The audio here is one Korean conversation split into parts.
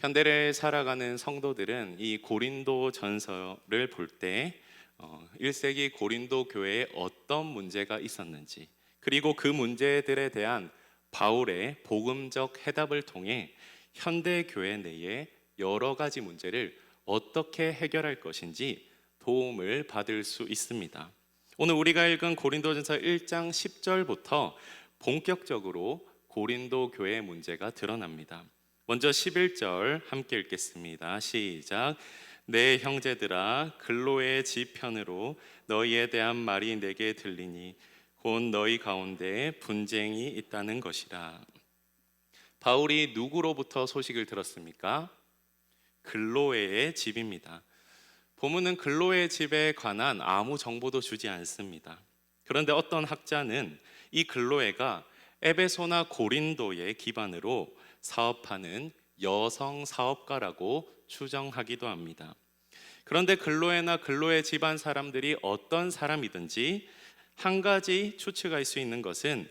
현대를 살아가는 성도들은 이 고린도 전서를 볼 때 1세기 고린도 교회에 어떤 문제가 있었는지, 그리고 그 문제들에 대한 바울의 복음적 해답을 통해 현대 교회 내에 여러 가지 문제를 어떻게 해결할 것인지 도움을 받을 수 있습니다. 오늘 우리가 읽은 고린도전서 1장 10절부터 본격적으로 고린도 교회의 문제가 드러납니다. 먼저 11절 함께 읽겠습니다. 시작. 내 형제들아, 글로의 지편으로 너희에 대한 말이 내게 들리니 곧 너희 가운데 분쟁이 있다는 것이라. 바울이 누구로부터 소식을 들었습니까? 글로에의 집입니다. 본문은 글로의 집에 관한 아무 정보도 주지 않습니다. 그런데 어떤 학자는 이 글로에가 에베소나 고린도의 기반으로 사업하는 여성 사업가라고 추정하기도 합니다. 그런데 글로에나 글로의 집안 사람들이 어떤 사람이든지 한 가지 추측할 수 있는 것은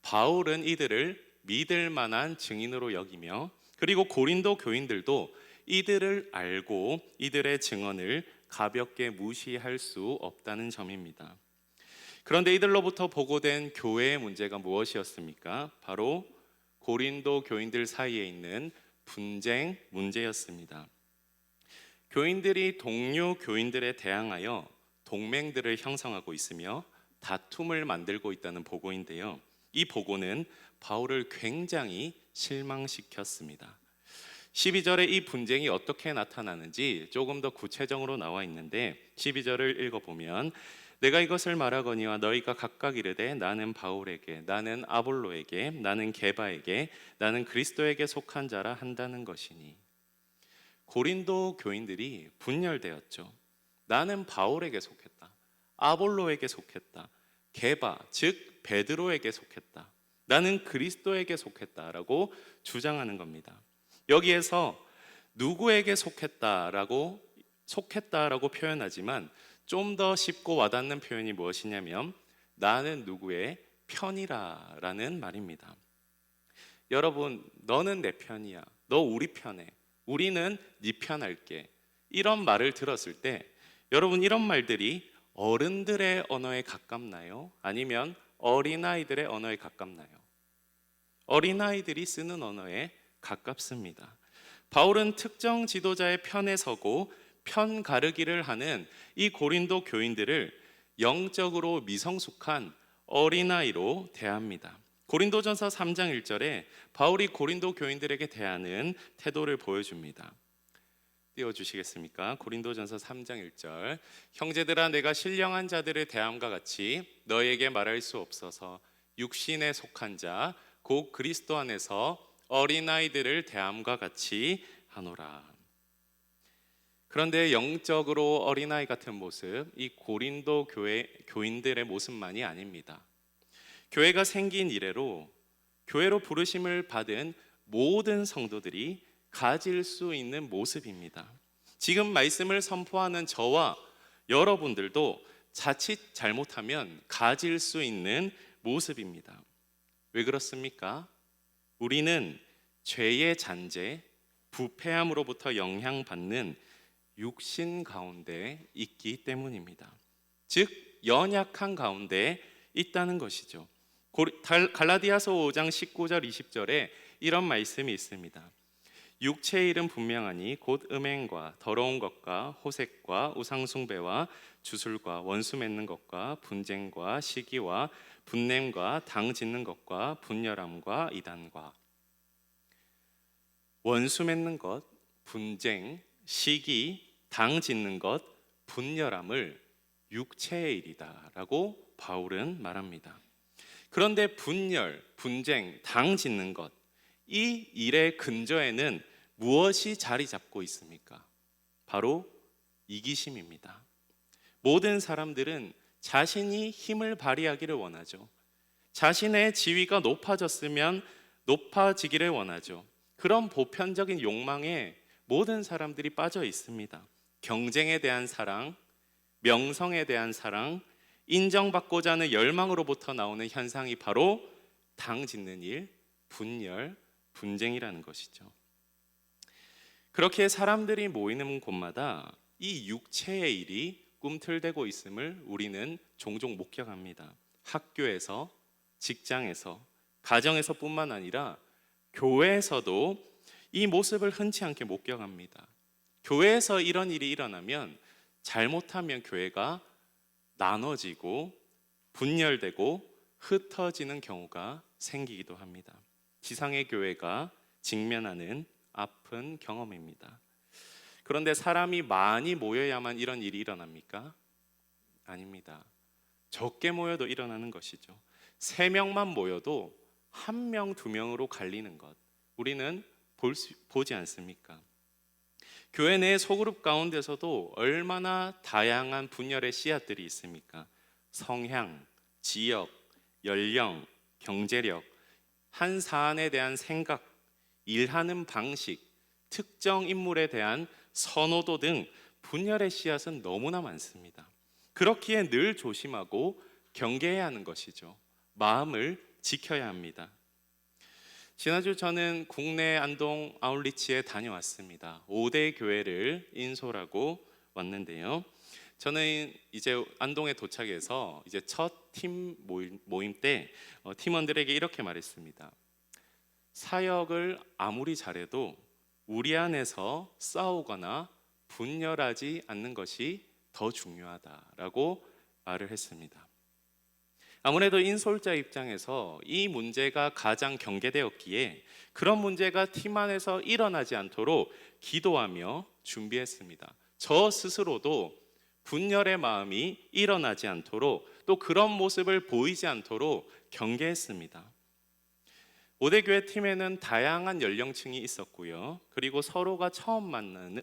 바울은 이들을 믿을 만한 증인으로 여기며, 그리고 고린도 교인들도 이들을 알고 이들의 증언을 가볍게 무시할 수 없다는 점입니다. 그런데 이들로부터 보고된 교회의 문제가 무엇이었습니까? 바로 고린도 교인들 사이에 있는 분쟁 문제였습니다. 교인들이 동료 교인들에 대항하여 동맹들을 형성하고 있으며 다툼을 만들고 있다는 보고인데요, 이 보고는 바울을 굉장히 실망시켰습니다. 12절에 이 분쟁이 어떻게 나타나는지 조금 더 구체적으로 나와 있는데, 12절을 읽어보면 내가 이것을 말하거니와 너희가 각각 이르되 나는 바울에게, 나는 아볼로에게, 나는 게바에게, 나는 그리스도에게 속한 자라 한다는 것이니. 고린도 교인들이 분열되었죠. 나는 바울에게 속했다, 아볼로에게 속했다, 게바 즉 베드로에게 속했다, 나는 그리스도에게 속했다라고 주장하는 겁니다. 여기에서 누구에게 속했다라고 표현하지만 좀 더 쉽고 와닿는 표현이 무엇이냐면 나는 누구의 편이라라는 말입니다. 여러분, 너는 내 편이야, 너 우리 편해, 우리는 네 편할게, 이런 말을 들었을 때 여러분, 이런 말들이 어른들의 언어에 가깝나요? 아니면 어린아이들의 언어에 가깝나요? 어린아이들이 쓰는 언어에 가깝습니다. 바울은 특정 지도자의 편에 서고 편 가르기를 하는 이 고린도 교인들을 영적으로 미성숙한 어린아이로 대합니다. 고린도전서 3장 1절에 바울이 고린도 교인들에게 대하는 태도를 보여줍니다. 띄워주시겠습니까? 고린도전서 3장 1절. 형제들아, 내가 신령한 자들을 대함과 같이 너희에게 말할 수 없어서 육신에 속한 자 곧 그리스도 안에서 어린아이들을 대함과 같이 하노라. 그런데 영적으로 어린아이 같은 모습, 이 고린도 교인들의 모습만이 아닙니다. 교회가 생긴 이래로 교회로 부르심을 받은 모든 성도들이 가질 수 있는 모습입니다. 지금 말씀을 선포하는 저와 여러분들도 자칫 잘못하면 가질 수 있는 모습입니다. 왜 그렇습니까? 우리는 죄의 잔재, 부패함으로부터 영향받는 육신 가운데 있기 때문입니다. 즉 연약한 가운데 있다는 것이죠. 갈라디아서 5장 19절 20절에 이런 말씀이 있습니다. 육체의 일은 분명하니 곧 음행과 더러운 것과 호색과 우상숭배와 주술과 원수 맺는 것과 분쟁과 시기와 분냄과 당 짓는 것과 분열함과 이단과. 원수 맺는 것, 분쟁, 시기, 당 짓는 것, 분열함을 육체의 일이다라고 바울은 말합니다. 그런데 분열, 분쟁, 당 짓는 것, 이 일의 근저에는 무엇이 자리 잡고 있습니까? 바로 이기심입니다. 모든 사람들은 자신이 힘을 발휘하기를 원하죠. 자신의 지위가 높아지기를 원하죠. 그런 보편적인 욕망에 모든 사람들이 빠져 있습니다. 경쟁에 대한 사랑, 명성에 대한 사랑, 인정받고자 하는 열망으로부터 나오는 현상이 바로 당 짓는 일, 분열, 분쟁이라는 것이죠. 그렇게 사람들이 모이는 곳마다 이 육체의 일이 꿈틀대고 있음을 우리는 종종 목격합니다. 학교에서, 직장에서, 가정에서뿐만 아니라 교회에서도 이 모습을 흔치 않게 목격합니다. 교회에서 이런 일이 일어나면 잘못하면 교회가 나눠지고 분열되고 흩어지는 경우가 생기기도 합니다. 지상의 교회가 직면하는 아픈 경험입니다. 그런데 사람이 많이 모여야만 이런 일이 일어납니까? 아닙니다. 적게 모여도 일어나는 것이죠. 3명만 모여도 1명, 2명으로 갈리는 것, 우리는 보지 않습니까? 교회 내 소그룹 가운데서도 얼마나 다양한 분열의 씨앗들이 있습니까? 성향, 지역, 연령, 경제력, 한 사안에 대한 생각, 일하는 방식, 특정 인물에 대한 선호도 등 분열의 씨앗은 너무나 많습니다. 그렇기에 늘 조심하고 경계해야 하는 것이죠. 마음을 지켜야 합니다. 지난주 저는 국내 안동 아울리치에 다녀왔습니다. 5대 교회를 인솔하고 왔는데요. 저는 이제 안동에 도착해서 이제 첫 팀 모임 때 팀원들에게 이렇게 말했습니다. 사역을 아무리 잘해도 우리 안에서 싸우거나 분열하지 않는 것이 더 중요하다라고 말을 했습니다. 아무래도 인솔자 입장에서 이 문제가 가장 경계되었기에 그런 문제가 팀 안에서 일어나지 않도록 기도하며 준비했습니다. 저 스스로도 분열의 마음이 일어나지 않도록 또 그런 모습을 보이지 않도록 경계했습니다. 5대 교회 팀에는 다양한 연령층이 있었고요. 그리고 서로가 처음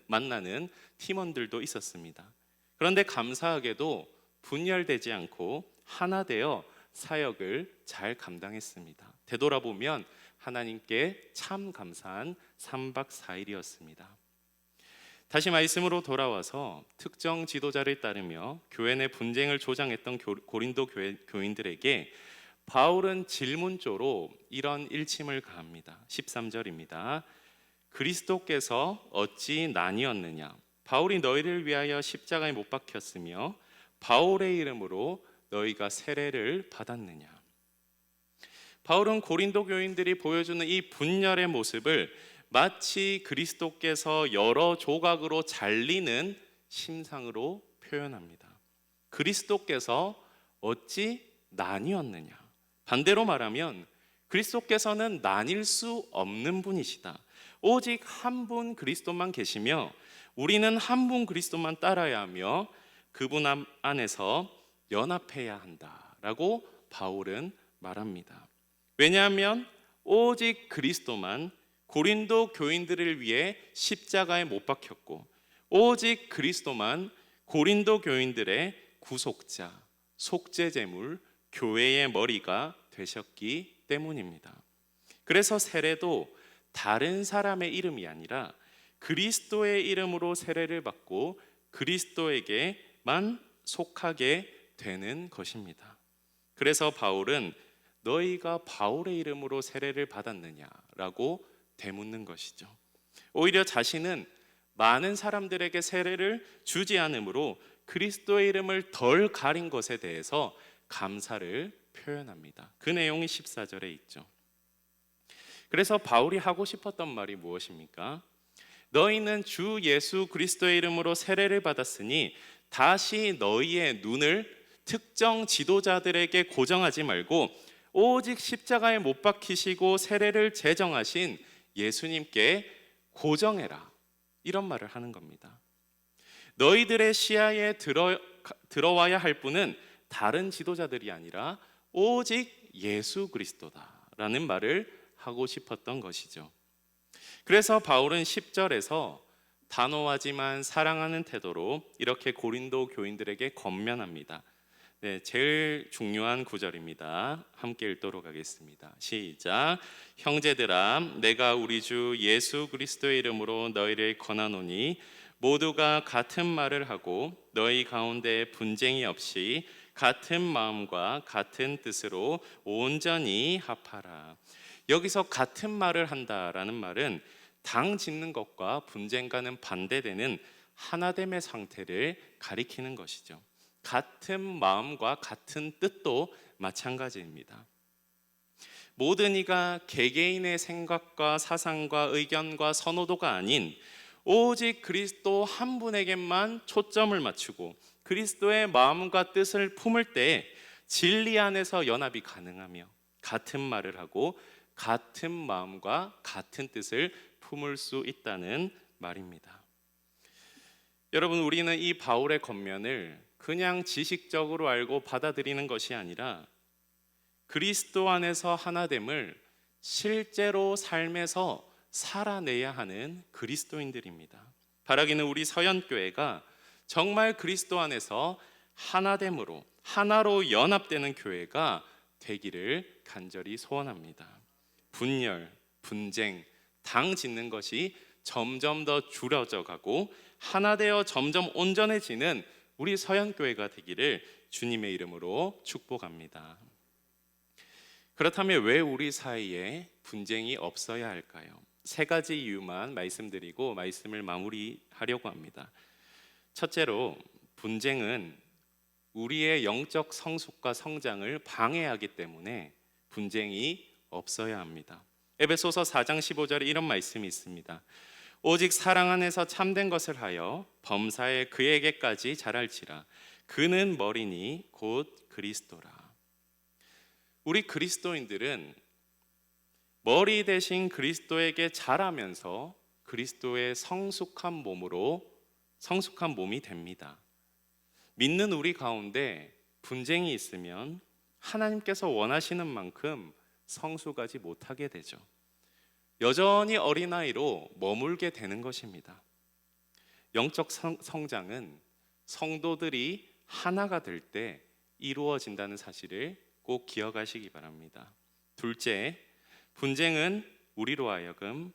만나는 팀원들도 있었습니다. 그런데 감사하게도 분열되지 않고 하나 되어 사역을 잘 감당했습니다. 되돌아보면 하나님께 참 감사한 3박 4일이었습니다. 다시 말씀으로 돌아와서 특정 지도자를 따르며 교회 내 분쟁을 조장했던 고린도 교인들에게 바울은 질문조로 이런 일침을 가합니다. 13절입니다. 그리스도께서 어찌 나뉘었느냐? 바울이 너희를 위하여 십자가에 못 박혔으며 바울의 이름으로 너희가 세례를 받았느냐? 바울은 고린도 교인들이 보여주는 이 분열의 모습을 마치 그리스도께서 여러 조각으로 잘리는 심상으로 표현합니다. 그리스도께서 어찌 나뉘었느냐? 반대로 말하면 그리스도께서는 나뉠 수 없는 분이시다. 오직 한 분 그리스도만 계시며 우리는 한 분 그리스도만 따라야 하며 그분 안에서 연합해야 한다라고 바울은 말합니다. 왜냐하면 오직 그리스도만 고린도 교인들을 위해 십자가에 못 박혔고 오직 그리스도만 고린도 교인들의 구속자, 속죄제물, 교회의 머리가 되셨기 때문입니다. 그래서 세례도 다른 사람의 이름이 아니라 그리스도의 이름으로 세례를 받고 그리스도에게만 속하게 되는 것입니다. 그래서 바울은 너희가 바울의 이름으로 세례를 받았느냐라고 되묻는 것이죠. 오히려 자신은 많은 사람들에게 세례를 주지 않으므로 그리스도의 이름을 덜 가린 것에 대해서 감사를 표현합니다. 그 내용이 14절에 있죠. 그래서 바울이 하고 싶었던 말이 무엇입니까? 너희는 주 예수 그리스도의 이름으로 세례를 받았으니 다시 너희의 눈을 특정 지도자들에게 고정하지 말고 오직 십자가에 못 박히시고 세례를 제정하신 예수님께 고정해라. 이런 말을 하는 겁니다. 너희들의 시야에 들어와야 할 분은 다른 지도자들이 아니라 오직 예수 그리스도다라는 말을 하고 싶었던 것이죠. 그래서 바울은 10절에서 단호하지만 사랑하는 태도로 이렇게 고린도 교인들에게 권면합니다. 네, 제일 중요한 구절입니다. 함께 읽도록 하겠습니다. 시작. 형제들아, 내가 우리 주 예수 그리스도의 이름으로 너희를 권하노니 모두가 같은 말을 하고 너희 가운데 분쟁이 없이 같은 마음과 같은 뜻으로 온전히 합하라. 여기서 같은 말을 한다라는 말은 당 짓는 것과 분쟁과는 반대되는 하나됨의 상태를 가리키는 것이죠. 같은 마음과 같은 뜻도 마찬가지입니다. 모든 이가 개개인의 생각과 사상과 의견과 선호도가 아닌 오직 그리스도 한 분에게만 초점을 맞추고 그리스도의 마음과 뜻을 품을 때 진리 안에서 연합이 가능하며 같은 말을 하고 같은 마음과 같은 뜻을 품을 수 있다는 말입니다. 여러분, 우리는 이 바울의 겉면을 그냥 지식적으로 알고 받아들이는 것이 아니라 그리스도 안에서 하나됨을 실제로 삶에서 살아내야 하는 그리스도인들입니다. 바라기는 우리 서연교회가 정말 그리스도 안에서 하나됨으로 하나로 연합되는 교회가 되기를 간절히 소원합니다. 분열, 분쟁, 당 짓는 것이 점점 더 줄어져 가고 하나 되어 점점 온전해지는 우리 서연교회가 되기를 주님의 이름으로 축복합니다. 그렇다면 왜 우리 사이에 분쟁이 없어야 할까요? 세 가지 이유만 말씀드리고 말씀을 마무리하려고 합니다. 첫째로, 분쟁은 우리의 영적 성숙과 성장을 방해하기 때문에 분쟁이 없어야 합니다. 에베소서 4장 15절에 이런 말씀이 있습니다. 오직 사랑 안에서 참된 것을 하여 범사에 그에게까지 자랄지라. 그는 머리니 곧 그리스도라. 우리 그리스도인들은 머리 대신 그리스도에게 자라면서 그리스도의 성숙한 몸이 됩니다. 믿는 우리 가운데 분쟁이 있으면 하나님께서 원하시는 만큼 성숙하지 못하게 되죠. 여전히 어린아이로 머물게 되는 것입니다. 영적 성장은 성도들이 하나가 될 때 이루어진다는 사실을 꼭 기억하시기 바랍니다. 둘째, 분쟁은 우리로 하여금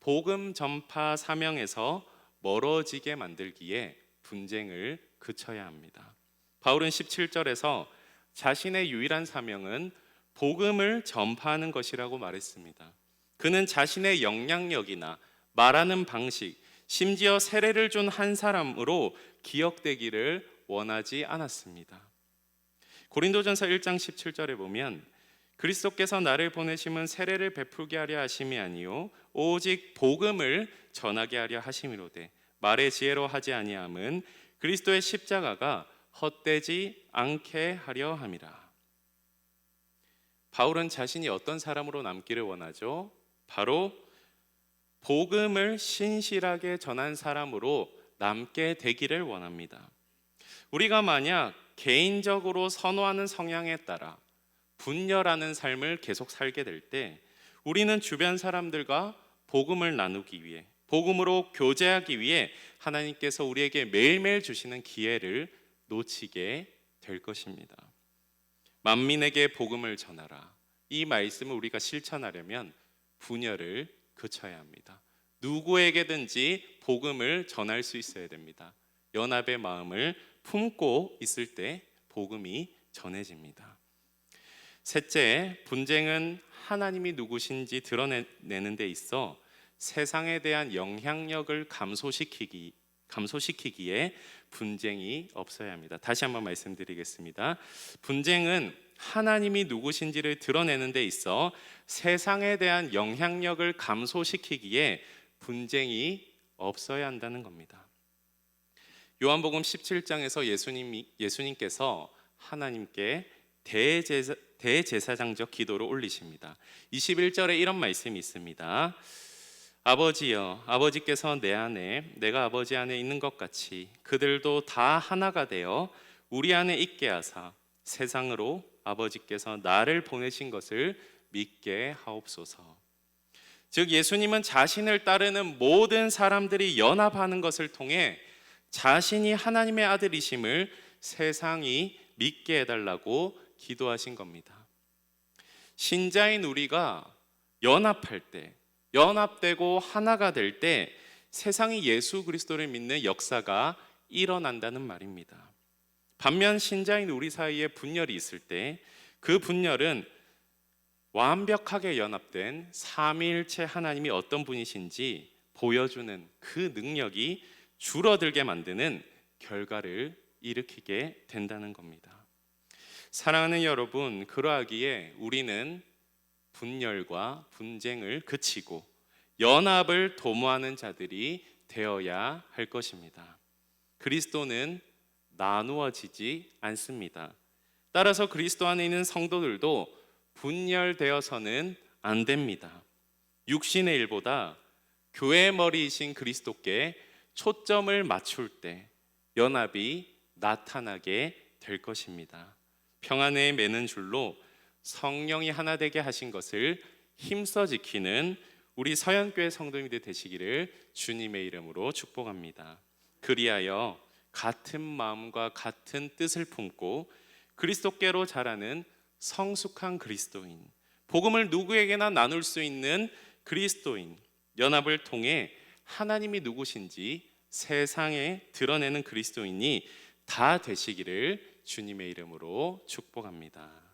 복음 전파 사명에서 멀어지게 만들기에 분쟁을 그쳐야 합니다. 바울은 17절에서 자신의 유일한 사명은 복음을 전파하는 것이라고 말했습니다. 그는 자신의 영향력이나 말하는 방식, 심지어 세례를 준 한 사람으로 기억되기를 원하지 않았습니다. 고린도전서 1장 17절에 보면 그리스도께서 나를 보내심은 세례를 베풀게 하려 하심이 아니요 오직 복음을 전하게 하려 하심이로되 말의 지혜로 하지 아니함은 그리스도의 십자가가 헛되지 않게 하려 함이라. 바울은 자신이 어떤 사람으로 남기를 원하죠? 바로 복음을 신실하게 전한 사람으로 남게 되기를 원합니다. 우리가 만약 개인적으로 선호하는 성향에 따라 분열하는 삶을 계속 살게 될 때 우리는 주변 사람들과 복음을 나누기 위해, 복음으로 교제하기 위해 하나님께서 우리에게 매일매일 주시는 기회를 놓치게 될 것입니다. 만민에게 복음을 전하라. 이 말씀을 우리가 실천하려면 분열을 그쳐야 합니다. 누구에게든지 복음을 전할 수 있어야 됩니다. 연합의 마음을 품고 있을 때 복음이 전해집니다. 셋째, 분쟁은 하나님이 누구신지 드러내는 데 있어 세상에 대한 영향력을 감소시키기에 분쟁이 없어야 합니다. 다시 한번 말씀드리겠습니다. 분쟁은 하나님이 누구신지를 드러내는 데 있어 세상에 대한 영향력을 감소시키기에 분쟁이 없어야 한다는 겁니다. 요한복음 17장에서 예수님께서 하나님께 대제사장적 기도를 올리십니다. 21절에 이런 말씀이 있습니다. 아버지여, 아버지께서 내 안에 내가 아버지 안에 있는 것 같이 그들도 다 하나가 되어 우리 안에 있게 하사 세상으로 아버지께서 나를 보내신 것을 믿게 하옵소서. 즉 예수님은 자신을 따르는 모든 사람들이 연합하는 것을 통해 자신이 하나님의 아들이심을 세상이 믿게 해달라고 기도하신 겁니다. 신자인 우리가 연합할 때, 연합되고 하나가 될 때 세상이 예수 그리스도를 믿는 역사가 일어난다는 말입니다. 반면 신자인 우리 사이에 분열이 있을 때 그 분열은 완벽하게 연합된 삼위일체 하나님이 어떤 분이신지 보여주는 그 능력이 줄어들게 만드는 결과를 일으키게 된다는 겁니다. 사랑하는 여러분, 그러하기에 우리는 분열과 분쟁을 그치고 연합을 도모하는 자들이 되어야 할 것입니다. 그리스도는 나누어지지 않습니다. 따라서 그리스도 안에 있는 성도들도 분열되어서는 안 됩니다. 육신의 일보다 교회의 머리이신 그리스도께 초점을 맞출 때 연합이 나타나게 될 것입니다. 평안에 매는 줄로 성령이 하나 되게 하신 것을 힘써 지키는 우리 서현교회 성도님들 되시기를 주님의 이름으로 축복합니다. 그리하여 같은 마음과 같은 뜻을 품고 그리스도께로 자라는 성숙한 그리스도인, 복음을 누구에게나 나눌 수 있는 그리스도인, 연합을 통해 하나님이 누구신지 세상에 드러내는 그리스도인이 다 되시기를 주님의 이름으로 축복합니다.